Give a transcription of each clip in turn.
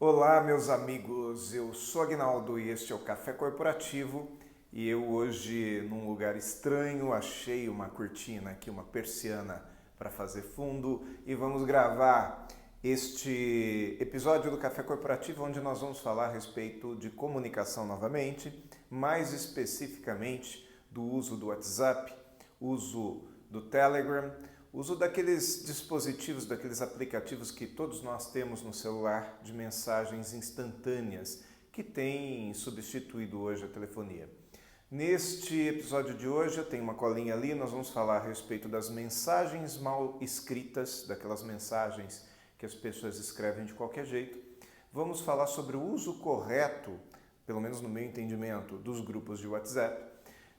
Olá, meus amigos, eu sou Agnaldo e este é o Café Corporativo e eu hoje, num lugar estranho, achei uma cortina aqui, uma persiana para fazer fundo e vamos gravar este episódio do Café Corporativo onde nós vamos falar a respeito de comunicação novamente, mais especificamente do uso do WhatsApp, uso do Telegram, uso daqueles dispositivos, daqueles aplicativos que todos nós temos no celular de mensagens instantâneas que têm substituído hoje a telefonia. Neste episódio de hoje, eu tenho uma colinha ali, nós vamos falar a respeito das mensagens mal escritas, daquelas mensagens que as pessoas escrevem de qualquer jeito. Vamos falar sobre o uso correto, pelo menos no meu entendimento, dos grupos de WhatsApp,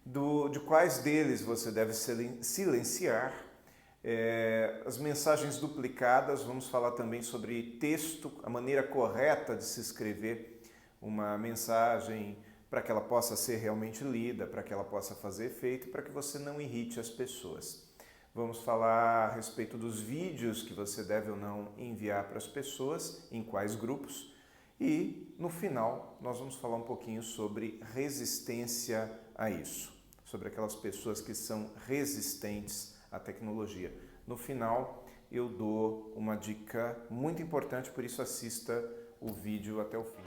de quais deles você deve silenciar, as mensagens duplicadas, vamos falar também sobre texto, a maneira correta de se escrever uma mensagem para que ela possa ser realmente lida, para que ela possa fazer efeito, para que você não irrite as pessoas. Vamos falar a respeito dos vídeos que você deve ou não enviar para as pessoas, em quais grupos, e no final nós vamos falar um pouquinho sobre resistência a isso, sobre aquelas pessoas que são resistentes à tecnologia. No final, eu dou uma dica muito importante, por isso assista o vídeo até o fim.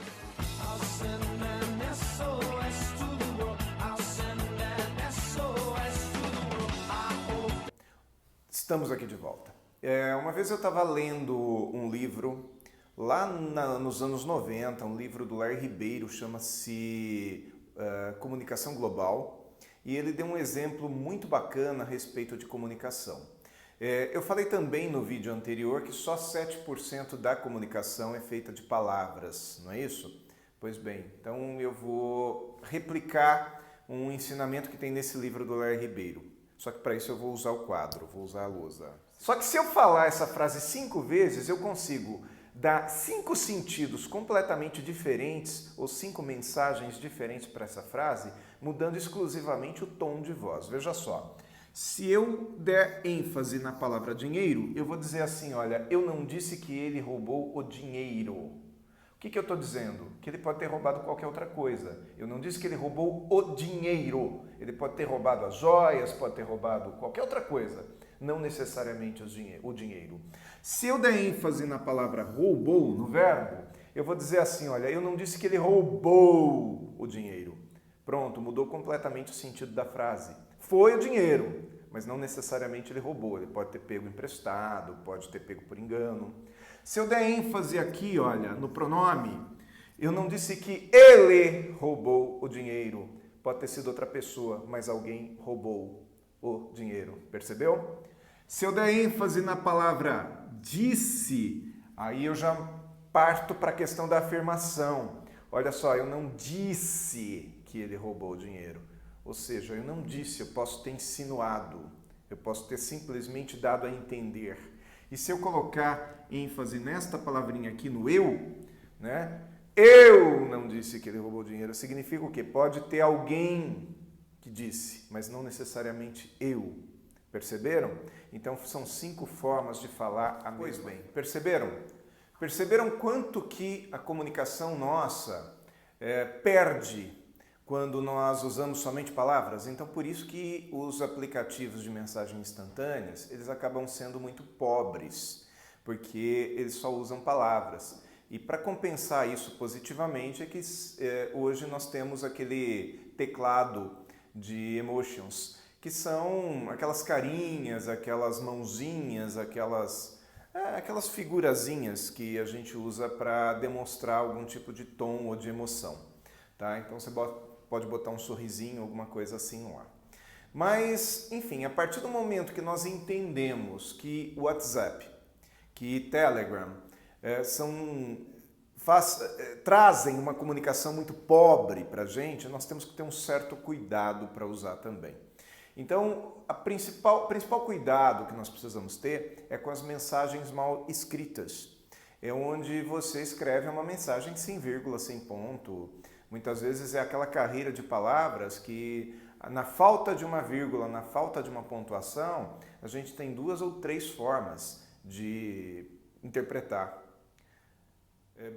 Estamos aqui de volta. Uma vez eu estava lendo um livro lá nos anos 90, um livro do Larry Ribeiro, chama-se Comunicação Global, e ele deu um exemplo muito bacana a respeito de comunicação. Eu falei também no vídeo anterior que só 7% da comunicação é feita de palavras, não é isso? Pois bem, então eu vou replicar um ensinamento que tem nesse livro do Larry Ribeiro. Só que para isso eu vou usar o quadro, vou usar a lousa. Só que se eu falar essa frase 5 vezes, eu consigo dar 5 sentidos completamente diferentes ou 5 mensagens diferentes para essa frase, mudando exclusivamente o tom de voz. Veja só, se eu der ênfase na palavra dinheiro, eu vou dizer assim, olha, eu não disse que ele roubou o dinheiro. O que eu estou dizendo? Que ele pode ter roubado qualquer outra coisa. Eu não disse que ele roubou o dinheiro. Ele pode ter roubado as joias, pode ter roubado qualquer outra coisa. Não necessariamente o dinheiro. Se eu der ênfase na palavra roubou, no verbo, eu vou dizer assim, olha, eu não disse que ele roubou o dinheiro. Pronto, mudou completamente o sentido da frase. Foi o dinheiro, mas não necessariamente ele roubou. Ele pode ter pego emprestado, pode ter pego por engano. Se eu der ênfase aqui, olha, no pronome, eu não disse que ele roubou o dinheiro. Pode ter sido outra pessoa, mas alguém roubou o dinheiro. Percebeu? Se eu der ênfase na palavra disse, aí eu já parto para a questão da afirmação. Olha só, eu não disse que ele roubou o dinheiro. Ou seja, eu não disse, eu posso ter insinuado, eu posso ter simplesmente dado a entender. E se eu colocar ênfase nesta palavrinha aqui no eu, né? Eu não disse que ele roubou o dinheiro. Significa o quê? Pode ter alguém que disse, mas não necessariamente eu. Perceberam? Então são 5 formas de falar a mesma. Pois bem, perceberam? Perceberam quanto que a comunicação nossa perde quando nós usamos somente palavras? Então, por isso que os aplicativos de mensagem instantâneas, eles acabam sendo muito pobres, porque eles só usam palavras. E para compensar isso positivamente é que hoje nós temos aquele teclado de emotions, que são aquelas carinhas, aquelas mãozinhas, aquelas figurazinhas que a gente usa para demonstrar algum tipo de tom ou de emoção. Tá? Então você pode botar um sorrisinho, alguma coisa assim lá. Mas, enfim, a partir do momento que nós entendemos que o WhatsApp, que Telegram trazem uma comunicação muito pobre para a gente, nós temos que ter um certo cuidado para usar também. Então, o principal cuidado que nós precisamos ter é com as mensagens mal escritas. É onde você escreve uma mensagem sem vírgula, sem ponto. Muitas vezes é aquela carreira de palavras que, na falta de uma vírgula, na falta de uma pontuação, a gente tem 2 ou 3 formas de interpretar.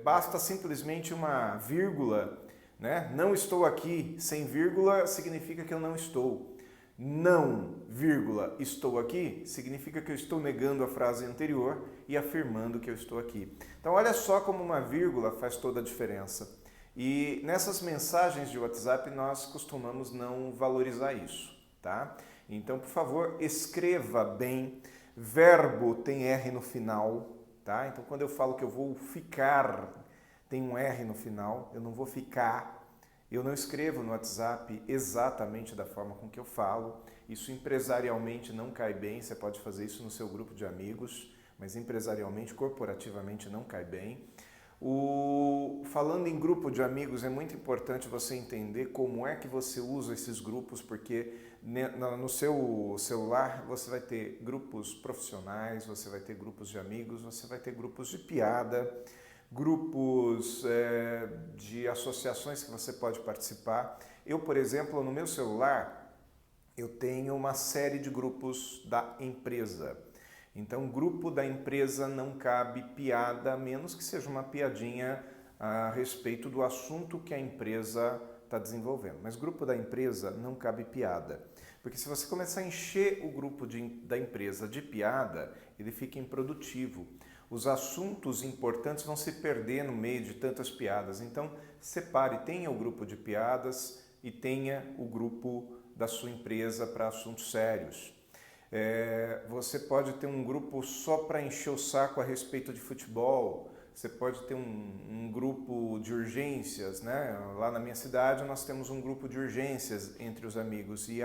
Basta simplesmente uma vírgula, né? Não estou aqui, sem vírgula significa que eu não estou. Não, vírgula, estou aqui, significa que eu estou negando a frase anterior e afirmando que eu estou aqui. Então olha só como uma vírgula faz toda a diferença. E nessas mensagens de WhatsApp nós costumamos não valorizar isso, tá? Então, por favor, escreva bem. Verbo tem R no final, tá? Então, quando eu falo que eu vou ficar, tem um R no final, eu não vou ficar. Eu não escrevo no WhatsApp exatamente da forma com que eu falo. Isso empresarialmente não cai bem, você pode fazer isso no seu grupo de amigos, mas empresarialmente, corporativamente não cai bem. Falando em grupo de amigos, é muito importante você entender como é que você usa esses grupos, porque no seu celular você vai ter grupos profissionais, você vai ter grupos de amigos, você vai ter grupos de piada, grupos de associações que você pode participar. Eu, por exemplo, no meu celular, eu tenho uma série de grupos da empresa. Então, grupo da empresa não cabe piada, a menos que seja uma piadinha a respeito do assunto que a empresa está desenvolvendo. Mas grupo da empresa não cabe piada. Porque se você começar a encher o grupo da empresa de piada, ele fica improdutivo. Os assuntos importantes vão se perder no meio de tantas piadas. Então, separe, tenha o grupo de piadas e tenha o grupo da sua empresa para assuntos sérios. Você pode ter um grupo só para encher o saco a respeito de futebol. Você pode ter um grupo de urgências, né? Lá na minha cidade nós temos um grupo de urgências entre os amigos e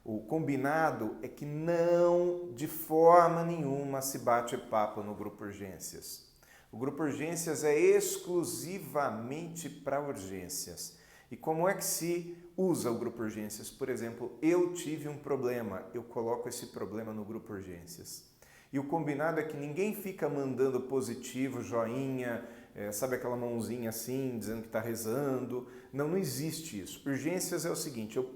o combinado é que não, de forma nenhuma, se bate papo no grupo urgências. O grupo urgências é exclusivamente para urgências. E como é que se usa o grupo urgências? Por exemplo, eu tive um problema, eu coloco esse problema no grupo urgências. E o combinado é que ninguém fica mandando positivo, joinha, sabe aquela mãozinha assim, dizendo que está rezando. Não, não existe isso. Urgências é o seguinte, eu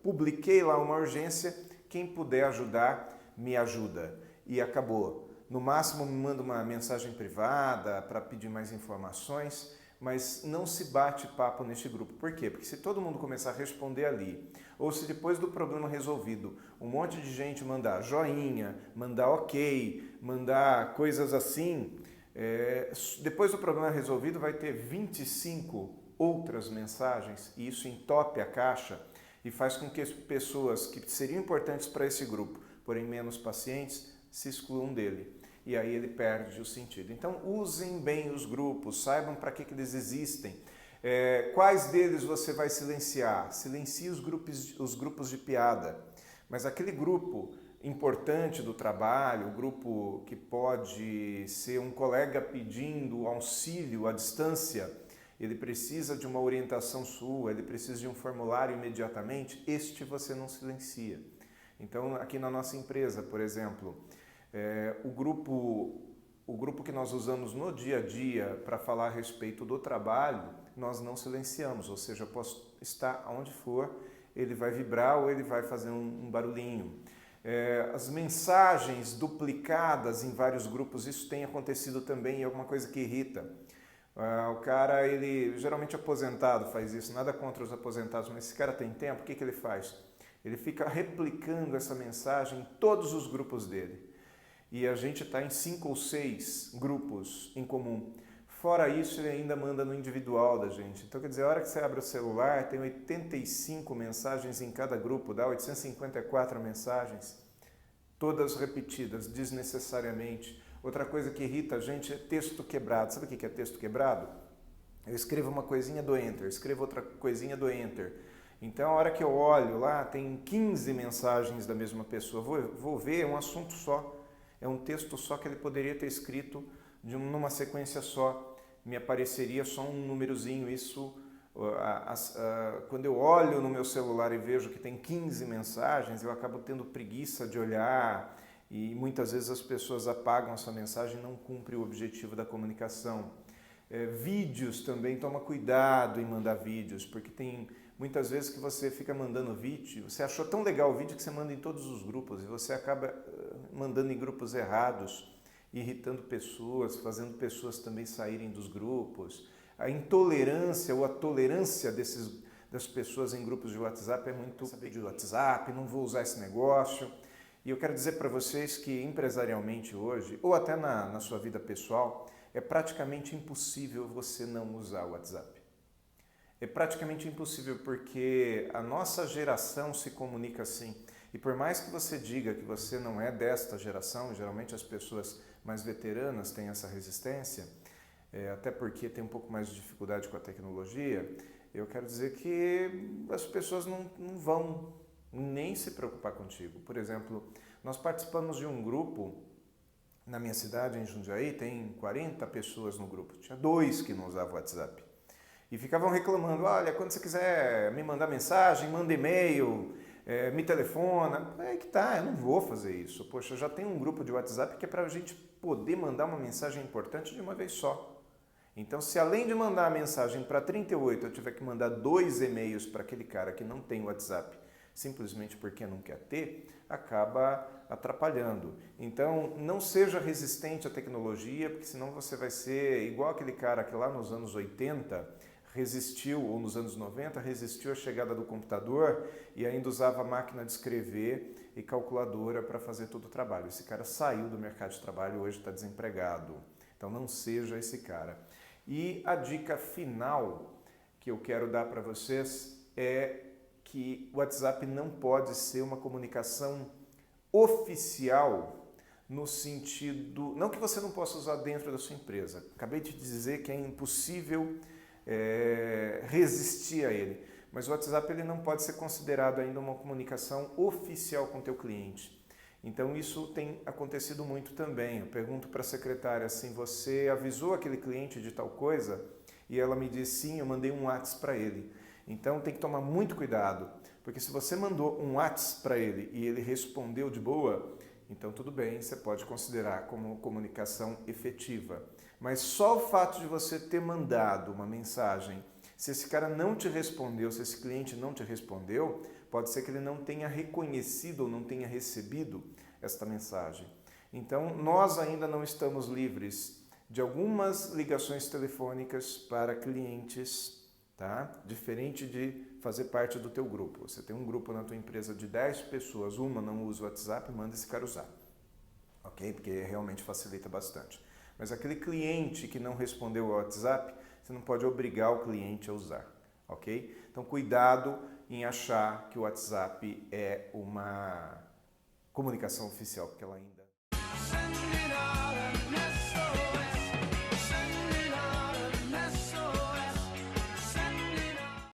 publiquei lá uma urgência, quem puder ajudar, me ajuda. E acabou. No máximo me manda uma mensagem privada para pedir mais informações, mas não se bate papo neste grupo. Por quê? Porque se todo mundo começar a responder ali, ou se depois do problema resolvido, um monte de gente mandar joinha, mandar ok, mandar coisas assim, depois do problema resolvido vai ter 25 outras mensagens e isso entope a caixa e faz com que as pessoas que seriam importantes para esse grupo, porém menos pacientes, se excluam dele. E aí ele perde o sentido. Então, usem bem os grupos, saibam para que eles existem. Quais deles você vai silenciar? Silencie os grupos de piada. Mas aquele grupo importante do trabalho, o grupo que pode ser um colega pedindo auxílio à distância, ele precisa de uma orientação sua, ele precisa de um formulário imediatamente, este você não silencia. Então, aqui na nossa empresa, por exemplo, o grupo que nós usamos no dia a dia para falar a respeito do trabalho, nós não silenciamos, ou seja, eu posso estar onde for, ele vai vibrar ou ele vai fazer um barulhinho. As mensagens duplicadas em vários grupos, isso tem acontecido também e é alguma coisa que irrita. O cara, ele geralmente aposentado faz isso, nada contra os aposentados, mas esse cara tem tempo, o que ele faz? Ele fica replicando essa mensagem em todos os grupos dele. E a gente está em 5 ou 6 grupos em comum. Fora isso, ele ainda manda no individual da gente. Então, quer dizer, a hora que você abre o celular, tem 85 mensagens em cada grupo, dá 854 mensagens, todas repetidas, desnecessariamente. Outra coisa que irrita a gente é texto quebrado. Sabe o que é texto quebrado? Eu escrevo uma coisinha do Enter, escrevo outra coisinha do Enter. Então, a hora que eu olho lá, tem 15 mensagens da mesma pessoa. Vou ver, é um assunto só. É um texto só que ele poderia ter escrito numa sequência só. Me apareceria só um númerozinho. Isso, quando eu olho no meu celular e vejo que tem 15 mensagens, eu acabo tendo preguiça de olhar e muitas vezes as pessoas apagam essa mensagem e não cumprem o objetivo da comunicação. Vídeos também, toma cuidado em mandar vídeos, porque tem muitas vezes que você fica mandando vídeo, você achou tão legal o vídeo que você manda em todos os grupos e você acaba mandando em grupos errados irritando pessoas, fazendo pessoas também saírem dos grupos. A intolerância ou a tolerância das pessoas em grupos de WhatsApp é muito de WhatsApp, não vou usar esse negócio. E eu quero dizer para vocês que empresarialmente hoje, ou até na sua vida pessoal, é praticamente impossível você não usar o WhatsApp. É praticamente impossível porque a nossa geração se comunica assim. E por mais que você diga que você não é desta geração, geralmente as pessoas mais veteranas têm essa resistência, até porque tem um pouco mais de dificuldade com a tecnologia, eu quero dizer que as pessoas não vão nem se preocupar contigo. Por exemplo, nós participamos de um grupo na minha cidade, em Jundiaí, tem 40 pessoas no grupo. Tinha 2 que não usavam o WhatsApp. E ficavam reclamando, olha, quando você quiser me mandar mensagem, manda e-mail, me telefona. É que tá, eu não vou fazer isso. Poxa, eu já tenho um grupo de WhatsApp que é para a gente poder mandar uma mensagem importante de uma vez só. Então, se além de mandar a mensagem para 38, eu tiver que mandar 2 e-mails para aquele cara que não tem WhatsApp, simplesmente porque não quer ter, acaba atrapalhando. Então, não seja resistente à tecnologia, porque senão você vai ser igual aquele cara que lá nos anos 80 resistiu, ou nos anos 90, resistiu à chegada do computador e ainda usava máquina de escrever e calculadora para fazer todo o trabalho. Esse cara saiu do mercado de trabalho e hoje está desempregado. Então, não seja esse cara. E a dica final que eu quero dar para vocês é que o WhatsApp não pode ser uma comunicação oficial no sentido... Não que você não possa usar dentro da sua empresa. Acabei de dizer que é impossível resistir a ele. Mas o WhatsApp ele não pode ser considerado ainda uma comunicação oficial com o teu cliente. Então isso tem acontecido muito também. Eu pergunto para a secretária assim, você avisou aquele cliente de tal coisa? E ela me diz sim, eu mandei um WhatsApp para ele. Então tem que tomar muito cuidado, porque se você mandou um WhatsApp para ele e ele respondeu de boa, então tudo bem, você pode considerar como comunicação efetiva. Mas só o fato de você ter mandado uma mensagem, se esse cara não te respondeu, se esse cliente não te respondeu, pode ser que ele não tenha reconhecido ou não tenha recebido esta mensagem. Então, nós ainda não estamos livres de algumas ligações telefônicas para clientes, tá? Diferente de fazer parte do teu grupo. Você tem um grupo na tua empresa de 10 pessoas, uma não usa o WhatsApp, manda esse cara usar. Ok? Porque realmente facilita bastante. Mas aquele cliente que não respondeu ao WhatsApp, você não pode obrigar o cliente a usar. Ok? Então, cuidado em achar que o WhatsApp é uma comunicação oficial, porque ela ainda...